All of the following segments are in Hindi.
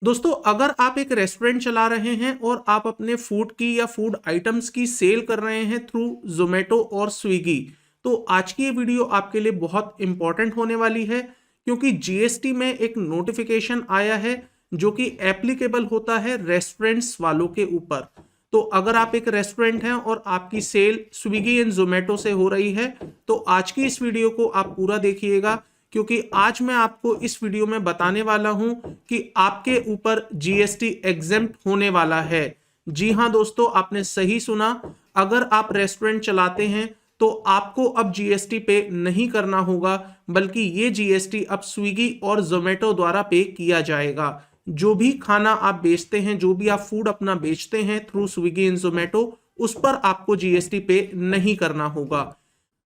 दोस्तों, अगर आप एक रेस्टोरेंट चला रहे हैं और आप अपने फूड की या फूड आइटम्स की सेल कर रहे हैं थ्रू जोमेटो और स्विगी, तो आज की ये वीडियो आपके लिए बहुत इंपॉर्टेंट होने वाली है, क्योंकि जीएसटी में एक नोटिफिकेशन आया है जो कि एप्लीकेबल होता है रेस्टोरेंट्स वालों के ऊपर। तो अगर आप एक रेस्टोरेंट हैं और आपकी सेल स्विगी एंड जोमेटो से हो रही है, तो आज की इस वीडियो को आप पूरा देखिएगा, क्योंकि आज मैं आपको इस वीडियो में बताने वाला हूं कि आपके ऊपर जीएसटी एग्जेम्प्ट होने वाला है। जी हां दोस्तों, आपने सही सुना। अगर आप रेस्टोरेंट चलाते हैं तो आपको अब जीएसटी पे नहीं करना होगा, बल्कि ये जीएसटी अब स्विगी और जोमेटो द्वारा पे किया जाएगा। जो भी खाना आप बेचते हैं, जो भी आप फूड अपना बेचते हैं थ्रू स्विगी एंड जोमेटो, उस पर आपको जीएसटी पे नहीं करना होगा।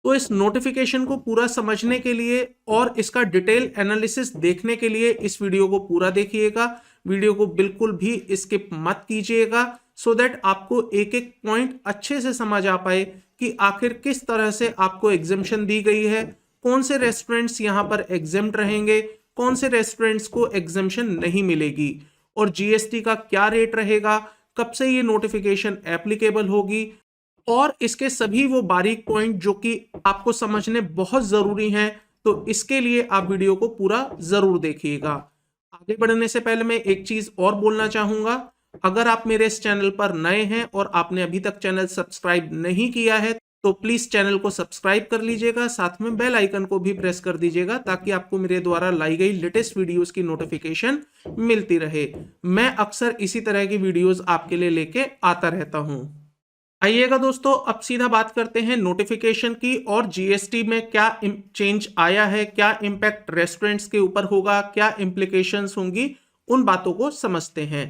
तो इस नोटिफिकेशन को पूरा समझने के लिए और इसका डिटेल एनालिसिस देखने के लिए इस वीडियो को पूरा देखिएगा। वीडियो को बिल्कुल भी स्किप मत कीजिएगा, सो दैट आपको एक एक पॉइंट अच्छे से समझ आ पाए कि आखिर किस तरह से आपको एग्जेम्पशन दी गई है, कौन से रेस्टोरेंट्स यहां पर एग्जेम्प्ट रहेंगे, कौन से रेस्टोरेंट्स को एग्जेम्पशन नहीं मिलेगी, और जीएसटी का क्या रेट रहेगा, कब से ये नोटिफिकेशन एप्लीकेबल होगी, और इसके सभी वो बारीक पॉइंट जो कि आपको समझने बहुत जरूरी हैं। तो इसके लिए आप वीडियो को पूरा जरूर देखिएगा। आगे बढ़ने से पहले मैं एक चीज और बोलना चाहूंगा। अगर आप मेरे इस चैनल पर नए हैं और आपने अभी तक चैनल सब्सक्राइब नहीं किया है, तो प्लीज चैनल को सब्सक्राइब कर लीजिएगा, साथ में बेल आइकन को भी प्रेस कर दीजिएगा, ताकि आपको मेरे द्वारा लाई गई लेटेस्ट वीडियोस की नोटिफिकेशन मिलती रहे। मैं अक्सर इसी तरह की वीडियोस आपके लिए लेके आता रहता हूं। आइएगा दोस्तों, अब सीधा बात करते हैं नोटिफिकेशन की और जीएसटी में क्या चेंज आया है, क्या इंपैक्ट रेस्टोरेंट्स के ऊपर होगा, क्या इंप्लीकेशंस होंगी, उन बातों को समझते हैं।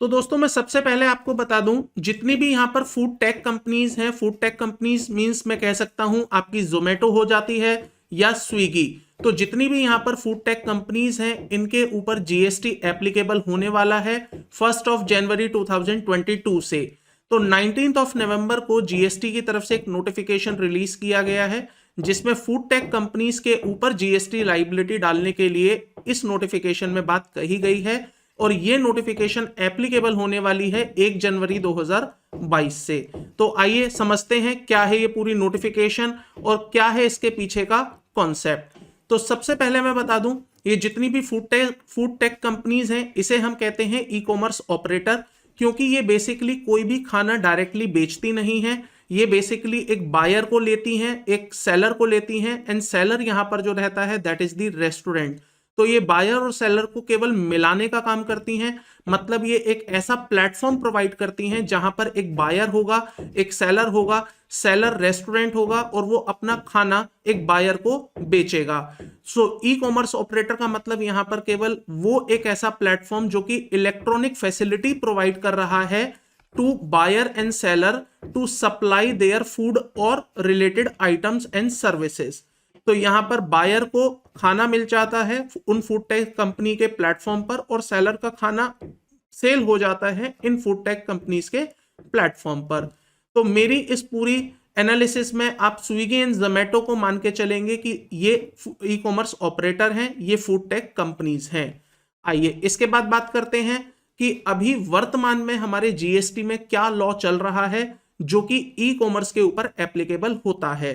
तो दोस्तों, मैं सबसे पहले आपको बता दूं, जितनी भी यहां पर फूड टेक कंपनीज हैं, फूड टेक कंपनीज मींस मैं कह सकता हूं आपकी जोमेटो हो जाती है या स्विगी। तो जितनी भी यहां पर फूड टेक कंपनीज हैं, इनके ऊपर जीएसटी एप्लीकेबल होने वाला है 1 जनवरी 2022 से। तो 19 नवंबर को जीएसटी की तरफ से एक नोटिफिकेशन रिलीज किया गया है, जिसमें फूड टेक कंपनीज के ऊपर जीएसटी लाइबिलिटी डालने के लिए इस नोटिफिकेशन में बात कही गई है। और ये नोटिफिकेशन एप्लीकेबल होने वाली है 1 जनवरी 2022 से। तो आइए समझते हैं क्या है ये पूरी नोटिफिकेशन और क्या है इसके पीछे का कॉन्सेप्ट। तो सबसे पहले मैं बता दूं, ये जितनी भी फूड टेक कंपनीज हैं, इसे हम कहते हैं ई कॉमर्स ऑपरेटर, क्योंकि ये बेसिकली कोई भी खाना डायरेक्टली बेचती नहीं है। ये बेसिकली एक बायर को लेती हैं, एक सेलर को लेती हैं, एंड सेलर यहां पर जो रहता है दैट इज द रेस्टोरेंट। तो ये बायर और सेलर को केवल मिलाने का काम करती हैं। मतलब ये एक ऐसा प्लेटफॉर्म प्रोवाइड करती हैं जहां पर एक बायर होगा, एक सेलर होगा, सेलर रेस्टोरेंट होगा, और वो अपना खाना एक बायर को बेचेगा। सो ई कॉमर्स ऑपरेटर का मतलब यहां पर केवल वो एक ऐसा प्लेटफॉर्म जो कि इलेक्ट्रॉनिक फैसिलिटी प्रोवाइड कर रहा है to buyer and seller to supply their food और रिलेटेड आइटम्स एंड सर्विसेज। तो यहां पर बायर को खाना मिल जाता है उन फूड टेक कंपनी के प्लेटफॉर्म पर, और सेलर का खाना सेल हो जाता है इन फूड टेक कंपनीज के प्लेटफॉर्म पर। तो मेरी इस पूरी एनालिसिस में आप स्विगी एंड जोमेटो को मान के चलेंगे कि ये ई कॉमर्स ऑपरेटर हैं, ये फूड टेक कंपनीज हैं। आइए इसके बाद बात करते हैं कि अभी वर्तमान में हमारे जीएसटी में क्या लॉ चल रहा है जो कि ई कॉमर्स के ऊपर एप्लीकेबल होता है।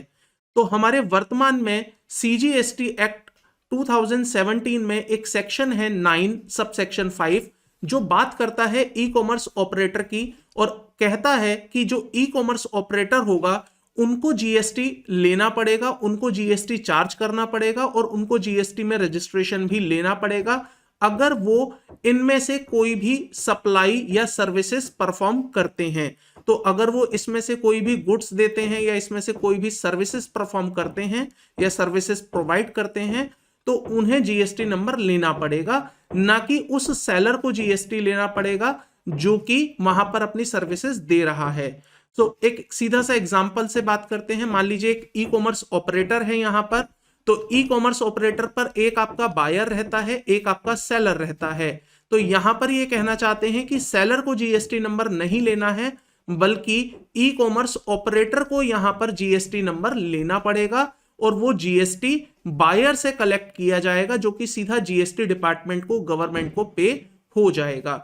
तो हमारे वर्तमान में सीजीएसटी एक्ट 2017 में एक सेक्शन है 9 सब सेक्शन 5, जो बात करता है ई कॉमर्स ऑपरेटर की, और कहता है कि जो ई कॉमर्स ऑपरेटर होगा उनको जीएसटी लेना पड़ेगा, उनको जीएसटी चार्ज करना पड़ेगा, और उनको जीएसटी में रजिस्ट्रेशन भी लेना पड़ेगा अगर वो इनमें से कोई भी सप्लाई या सर्विसेज परफॉर्म करते हैं। तो अगर वो इसमें से कोई भी गुड्स देते हैं या इसमें से कोई भी सर्विसेज परफॉर्म करते हैं या सर्विसेज प्रोवाइड करते हैं, तो उन्हें जीएसटी नंबर लेना पड़ेगा, ना कि उस सेलर को जीएसटी लेना पड़ेगा जो कि वहां पर अपनी सर्विसेज दे रहा है। तो एक सीधा सा एग्जांपल से बात करते हैं। मान लीजिए एक ई कॉमर्स ऑपरेटर है यहां पर, तो ई कॉमर्स ऑपरेटर पर एक आपका बायर रहता है, एक आपका सेलर रहता है। तो यहां पर ये कहना चाहते हैं कि सेलर को जीएसटी नंबर नहीं लेना है, बल्कि ई कॉमर्स ऑपरेटर को यहां पर जीएसटी नंबर लेना पड़ेगा, और वो जीएसटी बायर से कलेक्ट किया जाएगा, जो कि सीधा जीएसटी डिपार्टमेंट को, गवर्नमेंट को पे हो जाएगा।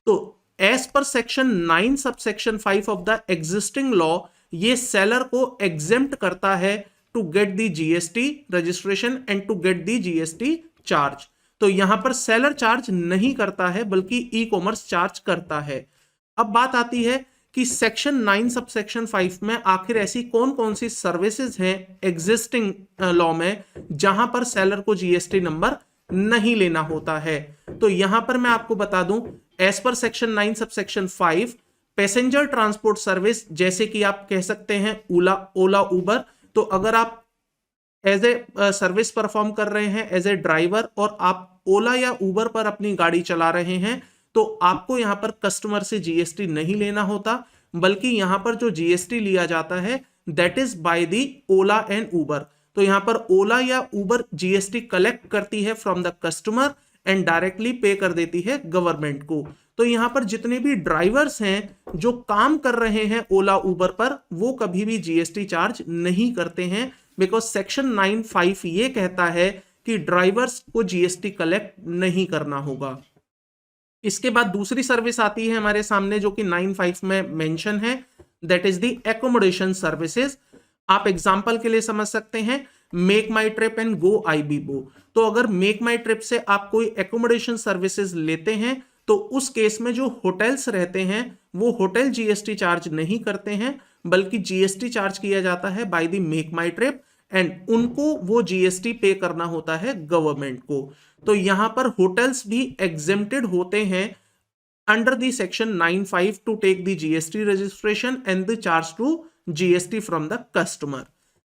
तो as per section 9 subsection 5 of the existing law, ये सेलर को एग्जेम्प्ट करता है to get the GST registration and to get the GST charge. तो यहां पर सेलर चार्ज नहीं करता है, बल्कि ई कॉमर्स चार्ज करता है। अब बात आती है कि सेक्शन 9 सबसेक्शन 5 में आखिर ऐसी कौन कौन सी सर्विसेज हैं एग्जिस्टिंग लॉ में जहां पर सेलर को जीएसटी नंबर नहीं लेना होता है। तो यहां पर मैं आपको बता दूं, as per section 9 subsection 5 passenger transport service, जैसे कि आप कह सकते हैं ओला उबर, तो अगर आप एज ए सर्विस परफॉर्म कर रहे हैं एज ए ड्राइवर और आप ओला या उबर पर अपनी गाड़ी चला रहे हैं, तो आपको यहां पर कस्टमर से जीएसटी नहीं लेना होता, बल्कि यहां पर जो जीएसटी लिया जाता है that is by the Ola and Uber. तो यहां पर ओला या उबर जीएसटी कलेक्ट करती है from the customer and directly pay कर देती है गवर्नमेंट को। तो यहां पर जितने भी ड्राइवर्स हैं जो काम कर रहे हैं ओला उबर पर, वो कभी भी जीएसटी चार्ज नहीं करते हैं, बिकॉज सेक्शन 9(5) ये कहता है कि ड्राइवर्स को जीएसटी कलेक्ट नहीं करना होगा। इसके बाद दूसरी सर्विस आती है हमारे सामने जो कि 9(5) में मेंशन है, that is the accommodation services. आप एग्जांपल के लिए समझ सकते हैं make My trip and go ibibo. तो अगर मेक माई ट्रिप से आप कोई एकोमोडेशन सर्विसेज लेते हैं, तो उस केस में जो होटल्स रहते हैं वो होटल जीएसटी चार्ज नहीं करते हैं, बल्कि जीएसटी चार्ज किया जाता है by the make My trip and उनको वो जीएसटी पे करना होता है गवर्नमेंट को। तो यहां पर होटल्स भी एग्जेम्प्टेड होते हैं under the section 9(5) to take the GST registration and the charge to GST from the customer.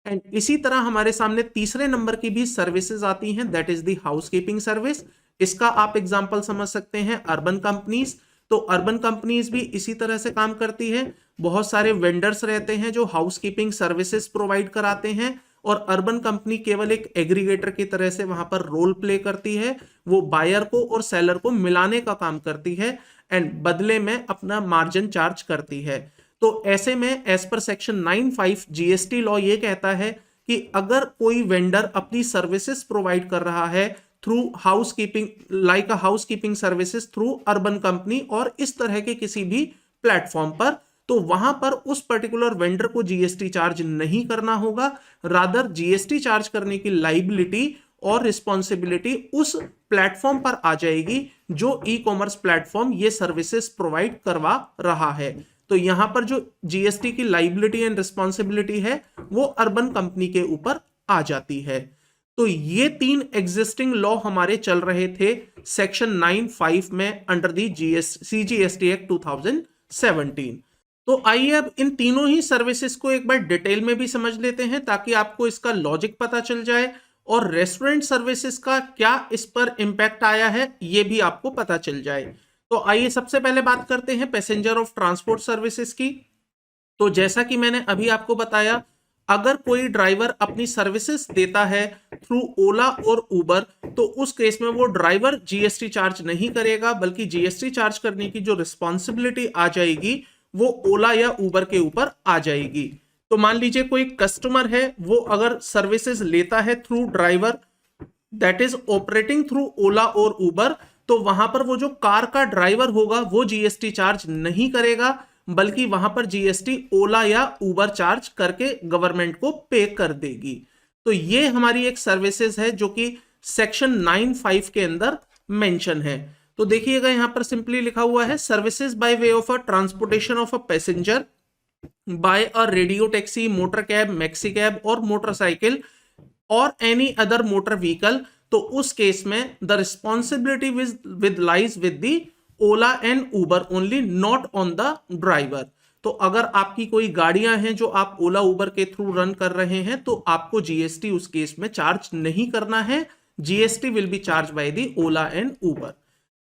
And इसी तरह हमारे सामने तीसरे नंबर की भी सर्विसेज आती हैं, that is the housekeeping service. इसका आप एग्जांपल समझ सकते हैं अर्बन कंपनीज। तो अर्बन कंपनीज भी इसी तरह से काम करती है। बहुत सारे वेंडर्स रहते हैं जो हाउसकीपिंग सर्विसेज प्रोवाइड कराते हैं, और अर्बन कंपनी केवल एक एग्रीगेटर की तरह से वहां पर रोल प्ले करती है। वो बायर को और सेलर को मिलाने का काम करती है एंड बदले में अपना मार्जिन चार्ज करती है। तो ऐसे में as per section 9(5) GST law ये कहता है कि अगर कोई वेंडर अपनी सर्विसेज प्रोवाइड कर रहा है थ्रू हाउसकीपिंग, लाइक अ housekeeping services through urban company और इस तरह के किसी भी प्लेटफॉर्म पर, तो वहां पर उस पर्टिकुलर वेंडर को जीएसटी चार्ज नहीं करना होगा। रादर जीएसटी चार्ज करने की लाइबिलिटी और रिस्पॉन्सिबिलिटी उस प्लेटफॉर्म पर आ जाएगी जो ई कॉमर्स प्लेटफॉर्म ये सर्विसेज प्रोवाइड करवा रहा है। तो यहां पर जो जीएसटी की लाइबिलिटी एंड रिस्पॉन्सिबिलिटी है वो अर्बन कंपनी के ऊपर आ जाती है। तो ये 3 एग्जिस्टिंग लॉ हमारे चल रहे थे सेक्शन 9(5) में अंडर दी सीजीएसटी एक्ट 2017। तो आइए अब इन तीनों ही सर्विसेज को एक बार डिटेल में भी समझ लेते हैं, ताकि आपको इसका लॉजिक पता चल जाए और रेस्टोरेंट सर्विसेज का क्या इस पर इंपैक्ट आया है ये भी आपको पता चल जाए। तो आइए सबसे पहले बात करते हैं पैसेंजर ऑफ ट्रांसपोर्ट सर्विसेज की। तो जैसा कि मैंने अभी आपको बताया, अगर कोई ड्राइवर अपनी सर्विसेज देता है थ्रू ओला और उबर, तो उस केस में वो ड्राइवर जीएसटी चार्ज नहीं करेगा, बल्कि जीएसटी चार्ज करने की जो रिस्पॉन्सिबिलिटी आ जाएगी वो ओला या उबर के ऊपर आ जाएगी। तो मान लीजिए कोई कस्टमर है, वो अगर सर्विसेज लेता है through driver that is operating through Ola और उबर, तो वहां पर वो जो कार का ड्राइवर होगा वो जीएसटी चार्ज नहीं करेगा, बल्कि वहां पर जीएसटी ओला या उबर चार्ज करके गवर्नमेंट को पे कर देगी। तो ये हमारी एक सर्विसेज है जो कि सेक्शन 9(5) के अंदर मेंशन है। तो देखिएगा यहां पर सिंपली लिखा हुआ है services by way of a transportation of a passenger by a radio taxi, motor cab, maxi cab और मोटरसाइकिल और एनी अदर मोटर व्हीकल। तो उस केस में the responsibility with lies with the Ola and Uber only, not on the driver. तो अगर आपकी कोई गाड़ियां हैं जो आप ओला उबर के थ्रू रन कर रहे हैं, तो आपको जीएसटी उस केस में चार्ज नहीं करना है। GST will be charge by the Ola and Uber.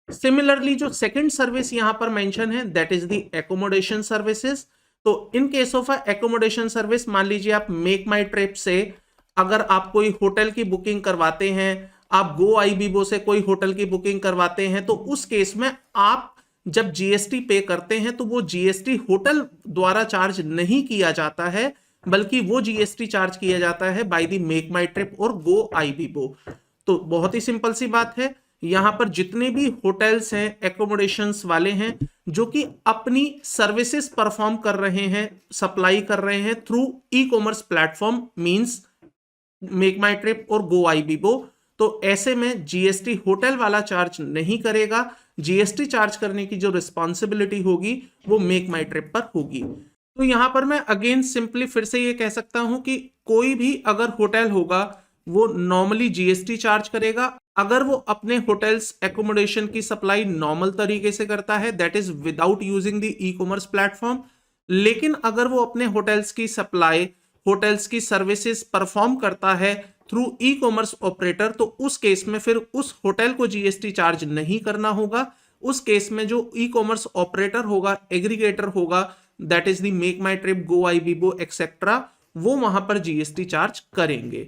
Similarly जो सेकंड सर्विस यहां पर मेंशन है that is the accommodation services. तो in case of accommodation service, मान लीजिए आप मेक माई ट्रिप से अगर आप कोई होटल की बुकिंग करवाते हैं, आप गो आईबीबो से कोई होटल की बुकिंग करवाते हैं, तो उस केस में आप जब जीएसटी पे करते हैं तो वो जीएसटी होटल द्वारा चार्ज नहीं किया जाता है, बल्कि वो जीएसटी चार्ज किया जाता है by the make My Trip और गो आईबीबो। तो बहुत ही सिंपल सी बात है, यहां पर जितने भी होटल्स हैं, एकोमोडेशंस वाले हैं जो कि अपनी सर्विसेज परफॉर्म कर रहे हैं, सप्लाई कर रहे हैं through e commerce platform means Make My Trip और गो आईबीबो, तो ऐसे में जीएसटी होटल वाला चार्ज नहीं करेगा। जीएसटी चार्ज करने की जो रिस्पॉन्सिबिलिटी होगी वो मेक माई ट्रिप पर होगी। तो यहां पर मैं अगेन सिंपली फिर से ये कह सकता हूं कि कोई भी अगर होटल होगा वो नॉर्मली जीएसटी चार्ज करेगा अगर वो अपने होटल्स एकोमोडेशन की सप्लाई नॉर्मल तरीके से करता है, that is without using the E commerce platform. लेकिन अगर वो अपने होटल्स की सप्लाई, होटल्स की सर्विसेज परफॉर्म करता है थ्रू ई कॉमर्स ऑपरेटर, तो उस केस में फिर उस होटल को जीएसटी चार्ज नहीं करना होगा। उस केस में जो ई कॉमर्स ऑपरेटर होगा, एग्रीगेटर होगा, that is the make My trip, go ibibo etcetera, वो वहां पर जीएसटी चार्ज करेंगे।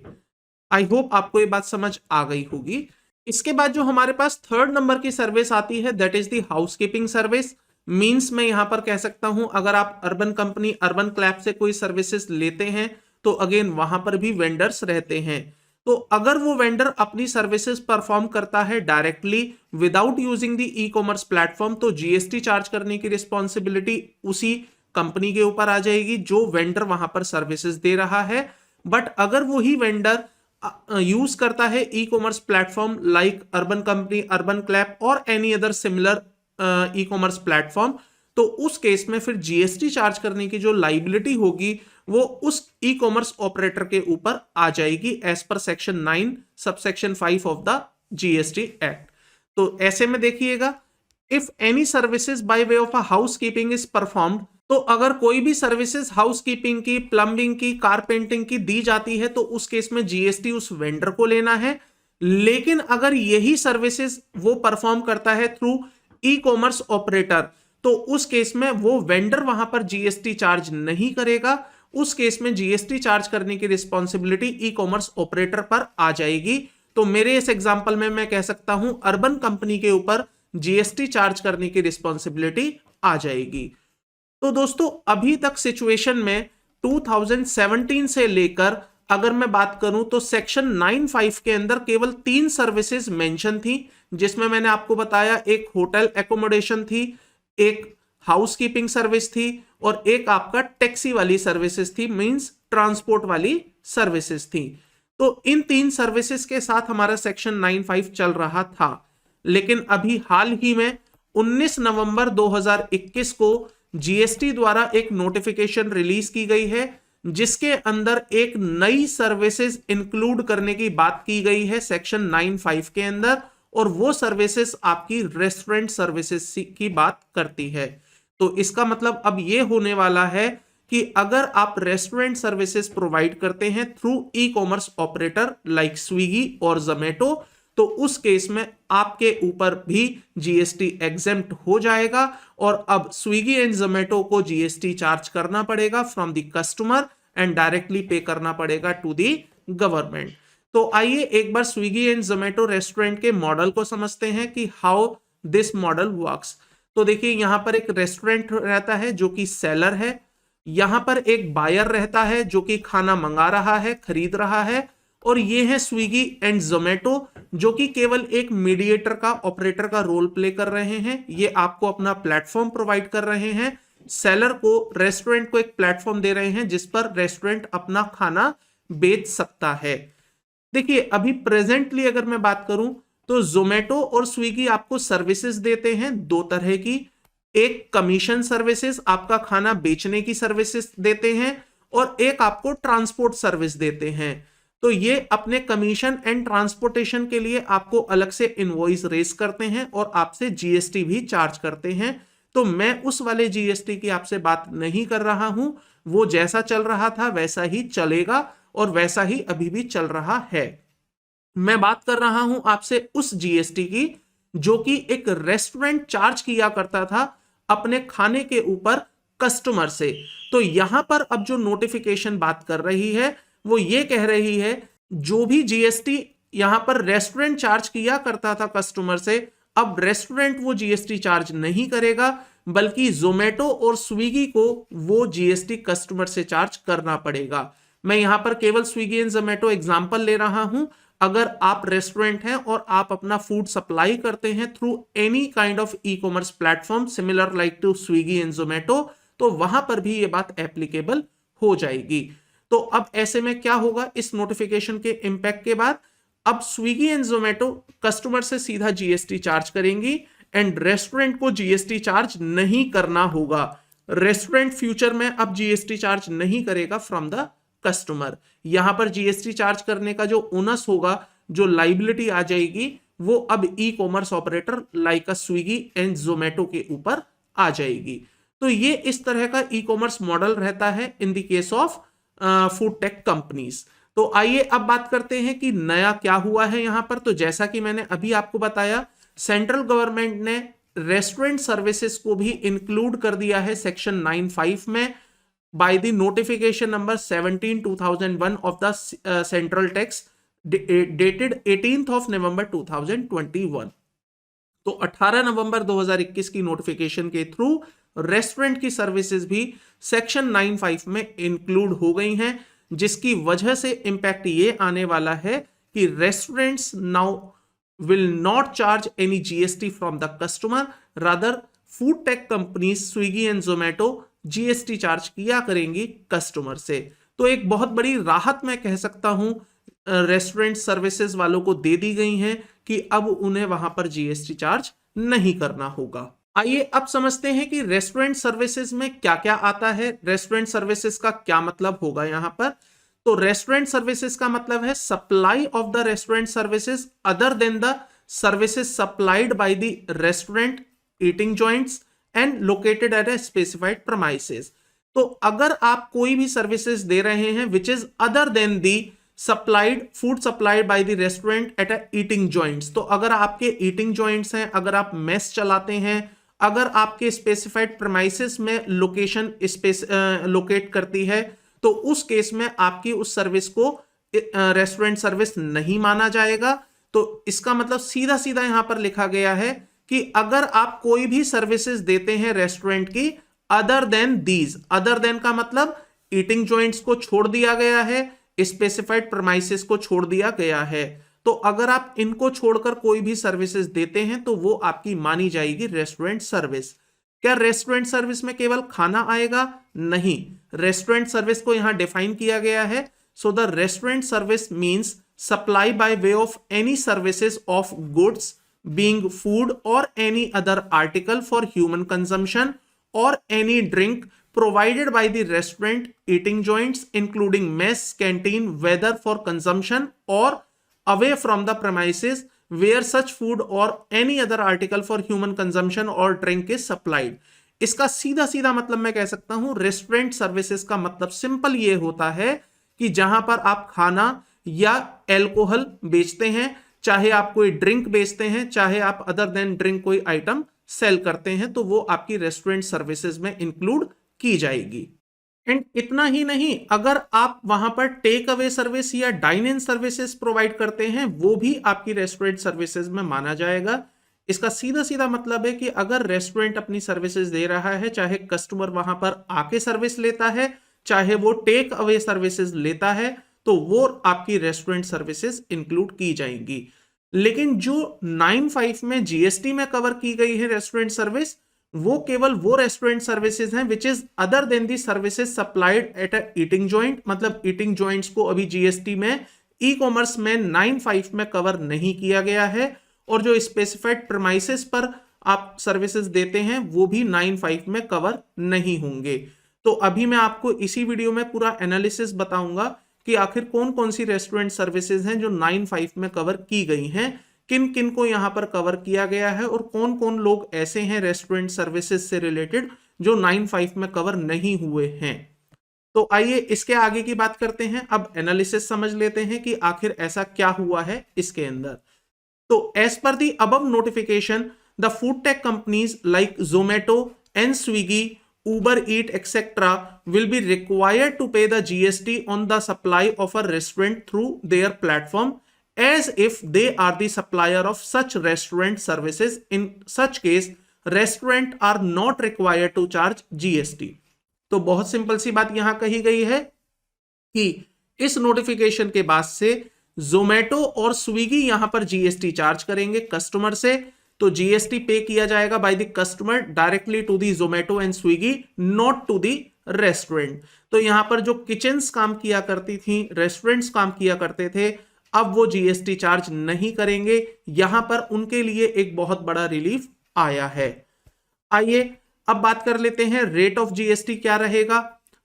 आई होप आपको ये बात समझ आ गई होगी। इसके बाद जो हमारे पास थर्ड नंबर की सर्विस आती है that is the housekeeping service. Means मैं यहां पर कह सकता हूं अगर आप अर्बन कंपनी, अर्बन क्लैप से कोई सर्विसेज लेते हैं तो अगेन वहां पर भी वेंडर्स रहते हैं। तो अगर वो वेंडर अपनी सर्विसेज परफॉर्म करता है directly without using the E commerce platform, तो जीएसटी चार्ज करने की रिस्पॉन्सिबिलिटी उसी कंपनी के ऊपर आ जाएगी जो वेंडर वहां पर सर्विसेज दे रहा है। बट अगर वही वेंडर यूज करता है e commerce platform like Urban Company, Urban Clap और any other similar e commerce platform, तो उस केस में फिर जीएसटी चार्ज करने की जो लाइबिलिटी होगी वो उस ई कॉमर्स ऑपरेटर के ऊपर आ जाएगी as per section 9 subsection 5 of the GST act. तो ऐसे में देखिएगा, if any services by way of a housekeeping is performed, तो अगर कोई भी सर्विसेज हाउसकीपिंग की, प्लम्बिंग की, कारपेंटिंग की दी जाती है तो उस केस में जीएसटी उस वेंडर को लेना है। लेकिन अगर यही सर्विसेज वो परफॉर्म करता है थ्रू ई कॉमर्स ऑपरेटर, तो उस केस में वो वेंडर वहां पर जीएसटी चार्ज नहीं करेगा। उस केस में जीएसटी चार्ज करने की रिस्पॉन्सिबिलिटी ई कॉमर्स ऑपरेटर पर आ जाएगी। तो मेरे इस एग्जांपल में मैं कह सकता हूं अर्बन कंपनी के ऊपर जीएसटी चार्ज करने की रिस्पॉन्सिबिलिटी आ जाएगी। तो दोस्तों अभी तक सिचुएशन में 2017 से लेकर अगर मैं बात करूं तो सेक्शन 9(5) के अंदर केवल 3 सर्विसेज मेंशन थी, जिसमें मैंने आपको बताया एक होटल एकोमोडेशन थी, एक हाउसकीपिंग सर्विस थी और एक आपका टैक्सी वाली सर्विसेज थी, मींस ट्रांसपोर्ट वाली सर्विसेज थी। तो इन 3 सर्विसेज के साथ हमारा सेक्शन 9(5) चल रहा था। लेकिन अभी हाल ही में 19 नवंबर 2021 को जीएसटी द्वारा एक नोटिफिकेशन रिलीज की गई है जिसके अंदर एक नई सर्विसेज इंक्लूड करने की बात की गई है सेक्शन 9(5) के अंदर, और वो सर्विसेज आपकी रेस्टोरेंट सर्विसेज की बात करती है। तो इसका मतलब अब ये होने वाला है कि अगर आप रेस्टोरेंट सर्विसेज प्रोवाइड करते हैं through e commerce operator like Swiggy और जोमेटो, तो उस केस में आपके ऊपर भी जीएसटी एग्जेम्प्ट हो जाएगा और अब स्विगी एंड जोमेटो को जीएसटी चार्ज करना पड़ेगा from the customer and directly pay करना पड़ेगा टू द गवर्नमेंट। तो आइए एक बार स्विगी एंड जोमेटो रेस्टोरेंट के मॉडल को समझते हैं कि हाउ दिस मॉडल वर्क्स। तो देखिए यहां पर एक रेस्टोरेंट रहता है जो कि सेलर है, यहां पर एक बायर रहता है जो कि खाना मंगा रहा है, खरीद रहा है, और ये है स्विगी एंड जोमेटो जो कि केवल एक मीडिएटर का, ऑपरेटर का रोल प्ले कर रहे हैं। ये आपको अपना प्लेटफॉर्म प्रोवाइड कर रहे हैं, सेलर को, रेस्टोरेंट को एक प्लेटफॉर्म दे रहे हैं जिस पर रेस्टोरेंट अपना खाना बेच सकता है। देखिए अभी प्रेजेंटली अगर मैं बात करूं तो जोमेटो और स्विगी आपको सर्विसेज देते हैं 2 तरह की। एक कमीशन सर्विसेज, आपका खाना बेचने की सर्विसेज देते हैं, और एक आपको ट्रांसपोर्ट सर्विस देते हैं। तो ये अपने कमीशन एंड ट्रांसपोर्टेशन के लिए आपको अलग से इनवॉइस रेज करते हैं और आपसे जीएसटी भी चार्ज करते हैं। तो मैं उस वाले जीएसटी की आपसे बात नहीं कर रहा हूं, वो जैसा चल रहा था वैसा ही चलेगा और वैसा ही अभी भी चल रहा है। मैं बात कर रहा हूं आपसे उस जीएसटी की जो कि एक रेस्टोरेंट चार्ज किया करता था अपने खाने के ऊपर कस्टमर से। तो यहां पर अब जो नोटिफिकेशन बात कर रही है वो ये कह रही है जो भी जीएसटी यहां पर रेस्टोरेंट चार्ज किया करता था कस्टमर से, अब रेस्टोरेंट वो जीएसटी चार्ज नहीं करेगा, बल्कि जोमेटो और स्विगी को वो जीएसटी कस्टमर से चार्ज करना पड़ेगा। मैं यहां पर केवल स्विगी एंड जोमेटो एग्जांपल ले रहा हूं। अगर आप रेस्टोरेंट हैं और आप अपना फूड सप्लाई करते हैं through any kind of e commerce platform similar like to Swiggy and Zomato, तो वहां पर भी ये बात एप्लीकेबल हो जाएगी। तो अब ऐसे में क्या होगा, इस नोटिफिकेशन के इंपैक्ट के बाद अब स्विगी एंड जोमेटो कस्टमर से सीधा जीएसटी चार्ज करेंगी एंड रेस्टोरेंट को जीएसटी चार्ज नहीं करना होगा। रेस्टोरेंट फ्यूचर में अब जीएसटी चार्ज नहीं करेगा फ्रॉम द कस्टमर। यहां पर जीएसटी चार्ज करने का जो ओनस होगा, जो लाइबिलिटी आ जाएगी, वो अब ई commerce operator like a Swiggy and Zomato के ऊपर आ जाएगी। तो ये इस तरह का ई कॉमर्स मॉडल रहता है इन the case of food tech companies. तो आइए अब बात करते हैं कि नया क्या हुआ है यहां पर। तो जैसा कि मैंने अभी आपको बताया, सेंट्रल गवर्नमेंट ने रेस्टोरेंट सर्विसेज को भी इंक्लूड कर दिया है सेक्शन 9(5) में by the notification number 17/2001 of the central tax dated 18th of November 2021। तो 18 नवंबर 2021 की नोटिफिकेशन के थ्रू रेस्टोरेंट की सर्विसेज भी सेक्शन 9(5) में इंक्लूड हो गई हैं, जिसकी वजह से इंपैक्ट ये आने वाला है कि restaurants now will not charge any GST from the customer, rather food tech companies Swiggy and Zomato GST charge किया करेंगी कस्टमर से। तो एक बहुत बड़ी राहत मैं कह सकता हूं रेस्टोरेंट सर्विसेज वालों को दे दी गई है कि अब उन्हें वहां पर जीएसटी चार्ज नहीं करना होगा। आइए अब समझते हैं कि रेस्टोरेंट सर्विसेज में क्या क्या आता है, रेस्टोरेंट सर्विसेज का क्या मतलब होगा यहां पर। तो रेस्टोरेंट सर्विसेज का मतलब है supply of the restaurant services other than the services supplied by the restaurant eating joints and located at a specified premises. तो अगर आप कोई भी सर्विसेज दे रहे हैं which is other than the supplied food supplied by the restaurant eight A eating joints, तो अगर आपके ईटिंग जॉइंट्स हैं, अगर आप मेस चलाते हैं, अगर आपके स्पेसिफाइड प्रमाइसेस में लोकेशन लोकेट करती है, तो उस केस में आपकी उस सर्विस को रेस्टोरेंट सर्विस नहीं माना जाएगा। तो इसका मतलब सीधा सीधा यहां पर लिखा गया है कि अगर आप कोई भी सर्विसेज देते हैं रेस्टोरेंट की other than these, other than का मतलब ईटिंग जॉइंट्स को छोड़ दिया गया है, स्पेसिफाइड प्रमाइसेस को छोड़ दिया गया है, तो अगर आप इनको छोड़कर कोई भी सर्विसेज देते हैं तो वो आपकी मानी जाएगी रेस्टोरेंट सर्विस। क्या रेस्टोरेंट सर्विस में केवल खाना आएगा? नहीं, रेस्टोरेंट सर्विस को यहां डिफाइन किया गया है। So the restaurant service means supply bye way of any services of goods being food or any other article for human consumption or any drink provided by the restaurant eating joints including mess, canteen, whether for consumption or away from the premises where such food or any other article for human consumption or drink is supplied। इसका सीधा सीधा मतलब मैं कह सकता हूं रेस्टोरेंट सर्विसेज का मतलब सिंपल ये होता है कि जहां पर आप खाना या एल्कोहल बेचते हैं, चाहे आप कोई ड्रिंक बेचते हैं, चाहे आप अदर देन ड्रिंक कोई आइटम सेल करते हैं, तो वो आपकी रेस्टोरेंट सर्विसेज में इंक्लूड की जाएगी। एंड इतना ही नहीं, अगर आप वहां पर टेक अवे सर्विस या डाइन इन सर्विसेज प्रोवाइड करते हैं, वो भी आपकी रेस्टोरेंट सर्विसेज में माना जाएगा। इसका सीधा सीधा मतलब है कि अगर रेस्टोरेंट अपनी सर्विसेज दे रहा है, चाहे कस्टमर वहां पर आके सर्विस लेता है, चाहे वो टेक अवे सर्विसेज लेता है, तो वो आपकी रेस्टोरेंट सर्विसेज इंक्लूड की जाएंगी। लेकिन जो 9(5) में जीएसटी में कवर की गई है रेस्टोरेंट सर्विस, वो केवल वो रेस्टोरेंट सर्विसेज हैं which is other than the services supplied at a eating joint. मतलब ईटिंग जॉइंट्स को अभी जीएसटी में ई कॉमर्स में 9(5) में कवर नहीं किया गया है, और जो स्पेसिफाइड प्रमाइसेस पर आप सर्विसेज देते हैं वो भी 9(5) में कवर नहीं होंगे। तो अभी मैं आपको इसी वीडियो में पूरा एनालिसिस बताऊंगा कि आखिर कौन कौन सी रेस्टोरेंट सर्विसेज हैं जो 9(5) में कवर की गई हैं, किन किन को यहां पर कवर किया गया है, और कौन कौन लोग ऐसे हैं रेस्टोरेंट सर्विसेज से रिलेटेड जो 9(5) में कवर नहीं हुए हैं। तो आइए इसके आगे की बात करते हैं। अब एनालिसिस समझ लेते हैं कि आखिर ऐसा क्या हुआ है इसके अंदर। तो as per the above notification the food tech companies like Zomato and Swiggy, Uber Eat etc. will be required to pay the GST on the supply of a restaurant through their platform as if they are the supplier of such restaurant services. In such case, restaurant are not required to charge GST. तो बहुत सिंपल सी बात यहां कही गई है कि इस नोटिफिकेशन के बाद से जोमेटो और स्विगी यहां पर जीएसटी चार्ज करेंगे कस्टमर से, तो जीएसटी पे किया जाएगा by the customer directly to the Zomato and Swiggy, not to the restaurant. तो यहां पर जो किचन्स काम किया करती थी, रेस्टोरेंट्स काम किया करते थे, अब वो जीएसटी चार्ज नहीं करेंगे। यहां पर उनके लिए एक बहुत बड़ा रिलीफ आया है। आइए अब बात कर लेते हैं रेट ऑफ जीएसटी क्या रहेगा।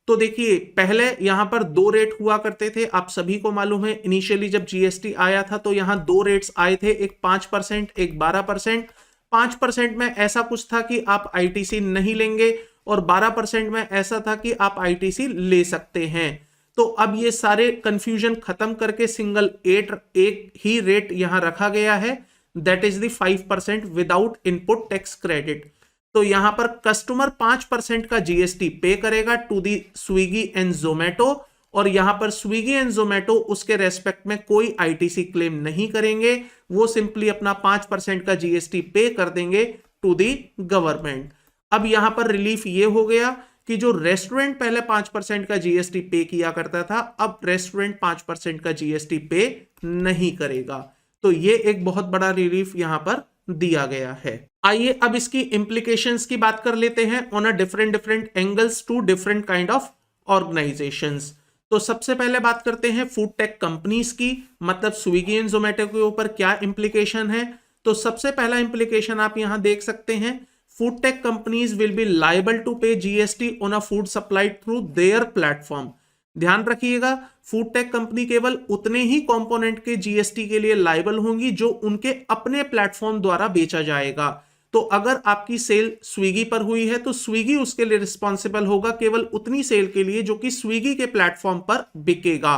तो देखिए पहले यहां पर दो रेट हुआ करते थे, आप सभी को मालूम है। इनिशियली जब जीएसटी आया था तो यहां दो रेट्स आए थे, एक 5%, एक 12%। 5% में ऐसा कुछ था कि आप आईटीसी नहीं लेंगे और 12% में ऐसा था कि आप आईटीसी ले सकते हैं। तो अब ये सारे कंफ्यूजन खत्म करके सिंगल एक ही रेट यहां रखा गया है, that is the 5% without input tax credit. तो यहां पर कस्टमर 5% का जीएसटी पे करेगा to the Swiggy and Zomato, और यहां पर स्विगी एंड जोमेटो उसके रेस्पेक्ट में कोई आईटीसी क्लेम नहीं करेंगे, वो सिंपली अपना 5% का जीएसटी पे कर देंगे टू दी गवर्नमेंट। अब यहां पर रिलीफ ये हो गया कि जो रेस्टोरेंट पहले 5% का जीएसटी पे किया करता था, अब रेस्टोरेंट 5% का जीएसटी पे नहीं करेगा। तो ये एक बहुत बड़ा रिलीफ यहां पर दिया गया है। आइए अब इसकी इंप्लीकेशंस की बात कर लेते हैं on a different angles to different kind of organisations. तो सबसे पहले बात करते हैं फूड टेक कंपनीज की, मतलब स्विगी एंड जोमेटो के ऊपर क्या इंप्लीकेशन है। तो सबसे पहला इंप्लीकेशन आप यहां देख सकते हैं, food tech companies will be liable to pay GST on a food supplied through their platform. ध्यान रखिएगा, फूड टेक कंपनी केवल उतने ही कंपोनेंट के जीएसटी के लिए लायबल होंगी जो उनके अपने प्लेटफॉर्म द्वारा बेचा जाएगा। तो अगर आपकी सेल स्विगी पर हुई है तो स्विगी उसके लिए रिस्पॉन्सिबल होगा केवल उतनी सेल के लिए जो कि स्विगी के प्लेटफॉर्म पर बिकेगा।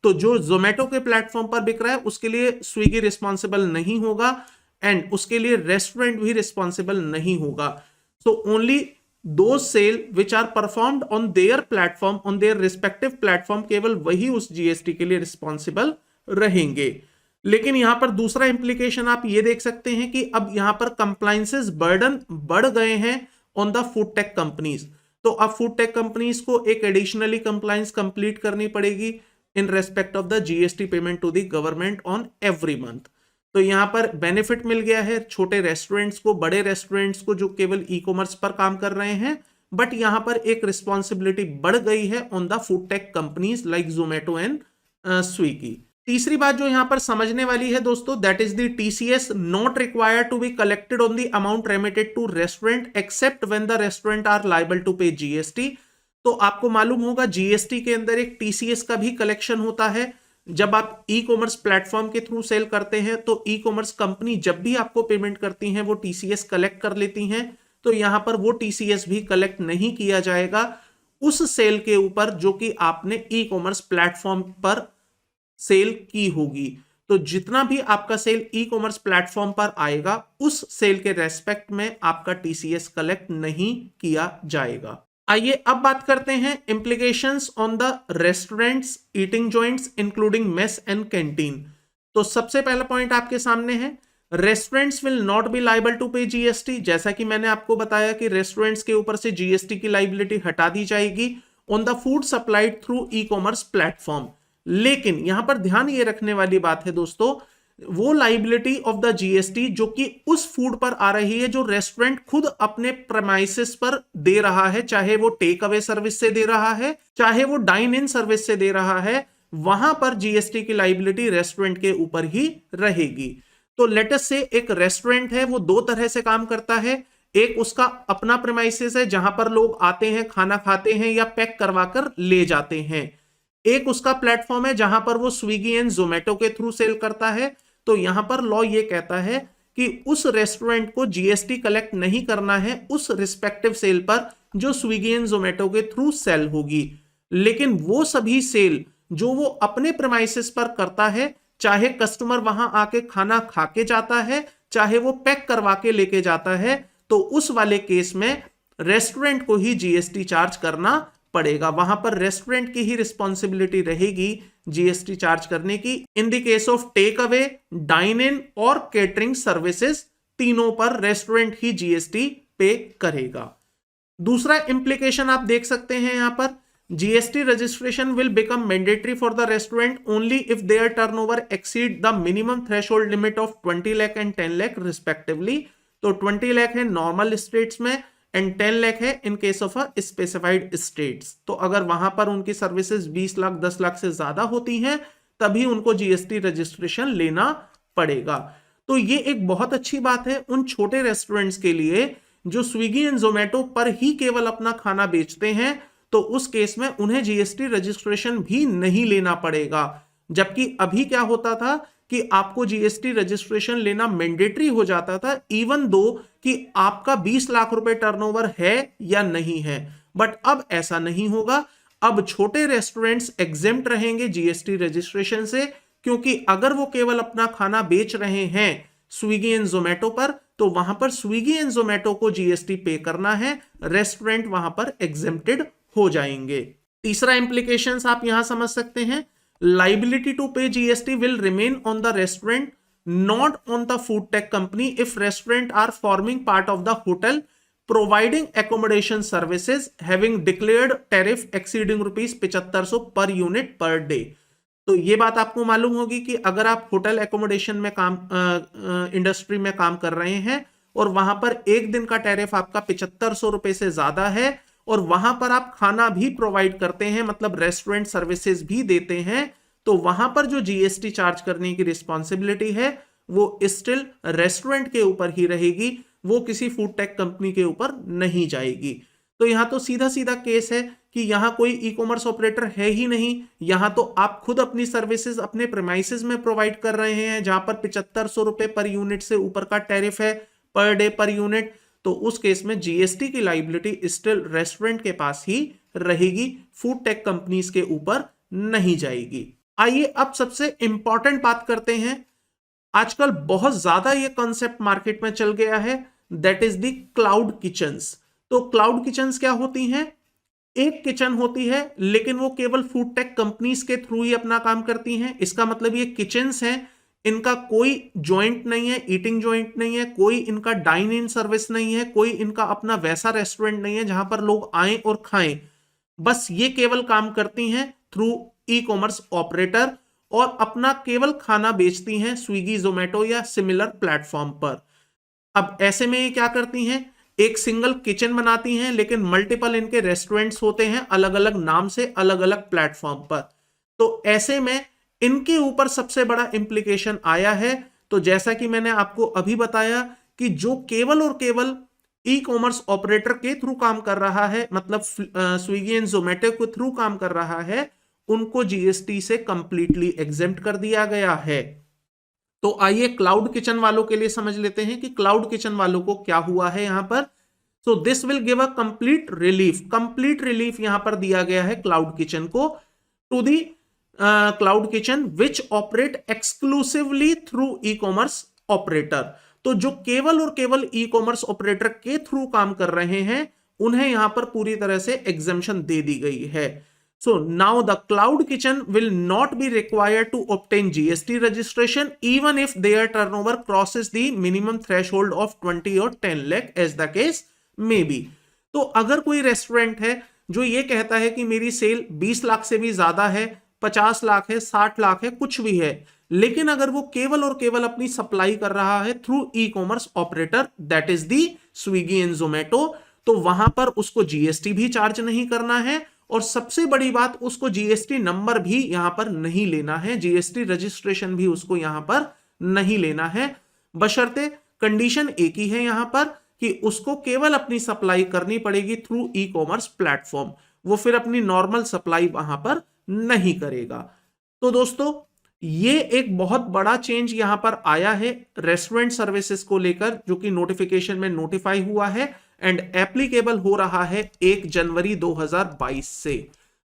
तो जो जोमेटो के प्लेटफॉर्म पर बिक रहा है उसके लिए स्विगी रिस्पॉन्सिबल नहीं होगा, एंड उसके लिए रेस्टोरेंट भी रिस्पॉन्सिबल नहीं होगा। So only those sale which are performed on their platform, on their respective platform, केवल वही उस जीएसटी के लिए रिस्पॉन्सिबल रहेंगे। लेकिन यहां पर दूसरा इंप्लीकेशन आप ये देख सकते हैं कि अब यहां पर कंप्लायंसेस बर्डन बढ़ गए हैं on the food tech companies. तो अब फूड टेक कंपनीज को एक एडिशनली कंप्लायंस कंप्लीट करनी पड़ेगी in respect of the GST payment to the government on every month. तो यहां पर बेनिफिट मिल गया है छोटे रेस्टोरेंट्स को, बड़े रेस्टोरेंट्स को जो केवल ई कॉमर्स पर काम कर रहे हैं, बट यहां पर एक रिस्पॉन्सिबिलिटी बढ़ गई है on the food tech companies like Zomato and Swiggy. तीसरी बात जो यहां पर समझने वाली है दोस्तों, that is the TCS not required to be collected on the amount remitted to restaurant except when the restaurant are liable to pay GST. तो आपको मालूम होगा जीएसटी के अंदर एक टीसीएस का भी कलेक्शन होता है। जब आप ई कॉमर्स प्लेटफॉर्म के थ्रू सेल करते हैं तो ई कॉमर्स कंपनी जब भी आपको पेमेंट करती हैं वो टीसीएस कलेक्ट कर लेती हैं। तो यहां पर वो टीसीएस भी कलेक्ट नहीं किया जाएगा उस सेल के ऊपर जो कि आपने ई कॉमर्स प्लेटफॉर्म पर सेल की होगी। तो जितना भी आपका सेल ई कॉमर्स प्लेटफॉर्म पर आएगा उस सेल के रेस्पेक्ट में आपका टीसीएस कलेक्ट नहीं किया जाएगा। आइए अब बात करते हैं implications on the restaurants, eating joints including mess and canteen. तो सबसे पहला पॉइंट आपके सामने है, restaurants will not be liable to pay GST. जैसा कि मैंने आपको बताया कि रेस्टोरेंट्स के ऊपर से जीएसटी की लायबिलिटी हटा दी जाएगी on the food supplied through e commerce platform. लेकिन यहां पर ध्यान ये रखने वाली बात है दोस्तों, वो लाइबिलिटी ऑफ द जीएसटी जो कि उस फूड पर आ रही है जो रेस्टोरेंट खुद अपने प्रेमाइसेस पर दे रहा है, चाहे वो टेक अवे सर्विस से दे रहा है, चाहे वो डाइन इन सर्विस से दे रहा है, वहां पर जीएसटी की लाइबिलिटी रेस्टोरेंट के ऊपर ही रहेगी। तो लेट अस से एक रेस्टोरेंट है, वो दो तरह से काम करता है। एक उसका अपना प्रेमाइसेस है जहां पर लोग आते हैं, खाना खाते हैं या पैक करवा कर ले जाते हैं। एक उसका प्लेटफॉर्म है जहां पर वो स्विगी एंड जोमेटो के थ्रू सेल करता है। तो यहां पर लॉ ये कहता है कि उस रेस्टोरेंट को जीएसटी कलेक्ट नहीं करना है उस रिस्पेक्टिव सेल पर जो स्विगी एंड जोमेटो के थ्रू सेल होगी। लेकिन वो सभी सेल जो वो अपने प्रेमाइसेस पर करता है, चाहे कस्टमर वहां आके खाना खा के जाता है, चाहे वो पैक करवा के लेके जाता है, तो उस वाले केस में रेस्टोरेंट को ही जीएसटी चार्ज करना पड़ेगा। वहां पर रेस्टोरेंट की ही रिस्पॉन्सिबिलिटी रहेगी जीएसटी चार्ज करने की। In the case of take away, dine in और केटरिंग सर्विसेज, तीनों पर रेस्टोरेंट ही जीएसटी पे करेगा। दूसरा इंप्लीकेशन आप देख सकते हैं यहां पर, GST registration will become mandatory for the restaurant only if their turnover exceed the minimum threshold limit of 20 lakh and 10 lakh respectively. तो 20 लाख है नॉर्मल स्टेट्स में एंड 10 लाख है in case of a specified states. तो अगर वहां पर उनकी सर्विसेज 20 लाख 10 लाख से ज्यादा होती हैं तभी उनको जीएसटी रजिस्ट्रेशन लेना पड़ेगा। तो ये एक बहुत अच्छी बात है उन छोटे रेस्टोरेंट्स के लिए जो स्विगी एंड जोमेटो पर ही केवल अपना खाना बेचते हैं, तो उस केस में उन्हें जीएसटी रजिस्ट्रेशन भी नहीं लेना पड़ेगा। जबकि अभी क्या होता था कि आपको जीएसटी रजिस्ट्रेशन लेना मैंडेटरी हो जाता था इवन दो कि आपका 20 लाख रुपए टर्नओवर है या नहीं है। बट अब ऐसा नहीं होगा, अब छोटे रेस्टोरेंट्स एग्जेम्प्ट रहेंगे जीएसटी रजिस्ट्रेशन से, क्योंकि अगर वो केवल अपना खाना बेच रहे हैं स्विगी एंड जोमेटो पर तो वहां पर स्विगी एंड जोमेटो को जीएसटी पे करना है, रेस्टोरेंट वहां पर एग्जेम्प्टेड हो जाएंगे। तीसरा इंप्लीकेशंस आप यहां समझ सकते हैं, liability to pay GST will remain on the restaurant not on the food tech company if restaurant are forming part of the hotel providing accommodation services having declared tariff exceeding ₹7500 per unit per day. तो ये बात आपको मालूम होगी कि अगर आप होटल एकोमोडेशन में काम इंडस्ट्री में काम कर रहे हैं और वहां पर एक दिन का टैरिफ आपका ₹7500 से ज्यादा है और वहां पर आप खाना भी प्रोवाइड करते हैं, मतलब रेस्टोरेंट सर्विसेज भी देते हैं, तो वहां पर जो जीएसटी चार्ज करने की रिस्पॉन्सिबिलिटी है वो स्टिल रेस्टोरेंट के ऊपर ही रहेगी, वो किसी फूड टेक कंपनी के ऊपर नहीं जाएगी। तो यहां तो सीधा सीधा केस है कि यहां कोई ई कॉमर्स ऑपरेटर है ही नहीं, यहां तो आप खुद अपनी सर्विसेज अपने प्रेमाइसेस में प्रोवाइड कर रहे हैं जहां पर ₹7500 पर यूनिट से ऊपर का टैरिफ है पर डे पर यूनिट। तो उस केस में जीएसटी की लाइबिलिटी स्टिल रेस्टोरेंट के पास ही रहेगी, फूड टेक कंपनीज के ऊपर नहीं जाएगी। आइए अब सबसे इंपॉर्टेंट बात करते हैं, आजकल बहुत ज्यादा ये कॉन्सेप्ट मार्केट में चल गया है, that is the cloud kitchens. तो क्लाउड किचन्स क्या होती हैं? एक किचन होती है लेकिन वो केवल फूड टेक कंपनीज के थ्रू ही अपना काम करती हैं। इसका मतलब ये किचन्स हैं, इनका कोई जॉइंट नहीं है, ईटिंग जॉइंट नहीं है, कोई इनका डाइन इन सर्विस नहीं है, कोई इनका अपना वैसा रेस्टोरेंट नहीं है जहां पर लोग आए और खाएं। बस ये केवल काम करती हैं थ्रू ई कॉमर्स ऑपरेटर और अपना केवल खाना बेचती हैं स्विगी जोमेटो या सिमिलर प्लेटफॉर्म पर। अब ऐसे में ये क्या करती हैं, एक सिंगल किचन बनाती हैं लेकिन मल्टीपल इनके रेस्टोरेंट्स होते हैं अलग अलग नाम से अलग अलग प्लेटफॉर्म पर। तो ऐसे में इनके ऊपर सबसे बड़ा इंप्लीकेशन आया है। तो जैसा कि मैंने आपको अभी बताया कि जो केवल और केवल ई कॉमर्स ऑपरेटर के थ्रू काम कर रहा है, मतलब स्विगी एंड जोमेटो के थ्रू काम कर रहा है, उनको जीएसटी से कंप्लीटली एग्जेम्प्ट कर दिया गया है। तो आइए क्लाउड किचन वालों के लिए समझ लेते हैं कि क्लाउड किचन वालों को क्या हुआ है यहां पर। So this will give a complete relief यहां पर दिया गया है क्लाउड किचन को, to the cloud kitchen which operate exclusively through e commerce operator. तो जो केवल और केवल ई कॉमर्स ऑपरेटर के थ्रू काम कर रहे हैं उन्हें यहां पर पूरी तरह से एग्जम्पशन दे दी गई है। So now the cloud kitchen will not be required to obtain GST registration even if their turnover crosses the minimum threshold of 20 or 10 lakh as the case may be। तो अगर कोई रेस्टोरेंट है जो ये कहता है कि मेरी सेल 20 लाख से भी ज्यादा है, 50 लाख है, 60 लाख है, कुछ भी है, लेकिन अगर वो केवल और केवल अपनी सप्लाई कर रहा है through e commerce operator that is the Swiggy and Zomato, तो वहां पर उसको जीएसटी भी चार्ज नहीं करना है और सबसे बड़ी बात उसको जीएसटी नंबर भी यहां पर नहीं लेना है, जीएसटी रजिस्ट्रेशन भी उसको यहां पर नहीं लेना है, बशर्ते कंडीशन एक ही है यहां पर कि उसको केवल अपनी सप्लाई करनी पड़ेगी थ्रू ई कॉमर्स प्लेटफॉर्म, वो फिर अपनी नॉर्मल सप्लाई वहां पर नहीं करेगा। तो दोस्तों ये एक बहुत बड़ा चेंज यहां पर आया है रेस्टोरेंट सर्विसेज को लेकर, जो कि नोटिफिकेशन में नोटिफाई हुआ है एंड एप्लीकेबल हो रहा है 1 जनवरी 2022 से।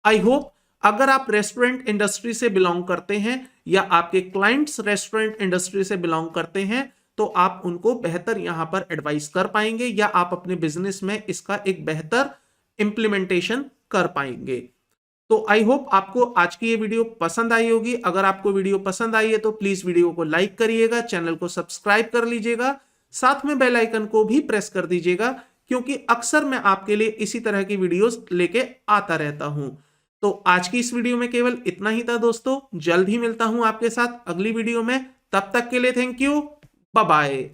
आई होप अगर आप रेस्टोरेंट इंडस्ट्री से बिलोंग करते हैं या आपके क्लाइंट्स रेस्टोरेंट इंडस्ट्री से बिलोंग करते हैं तो आप उनको बेहतर यहां पर एडवाइस कर पाएंगे या आप अपने बिजनेस में इसका एक बेहतर इंप्लीमेंटेशन कर पाएंगे। तो आई होप आपको आज की ये वीडियो पसंद आई होगी। अगर आपको वीडियो पसंद आई है तो प्लीज वीडियो को लाइक करिएगा, चैनल को सब्सक्राइब कर लीजिएगा, साथ में बेल आइकन को भी प्रेस कर दीजिएगा क्योंकि अक्सर मैं आपके लिए इसी तरह की वीडियोस लेके आता रहता हूं। तो आज की इस वीडियो में केवल इतना ही था दोस्तों। जल्द ही मिलता हूं आपके साथ अगली वीडियो में। तब तक के लिए थैंक यू, बाय बाय।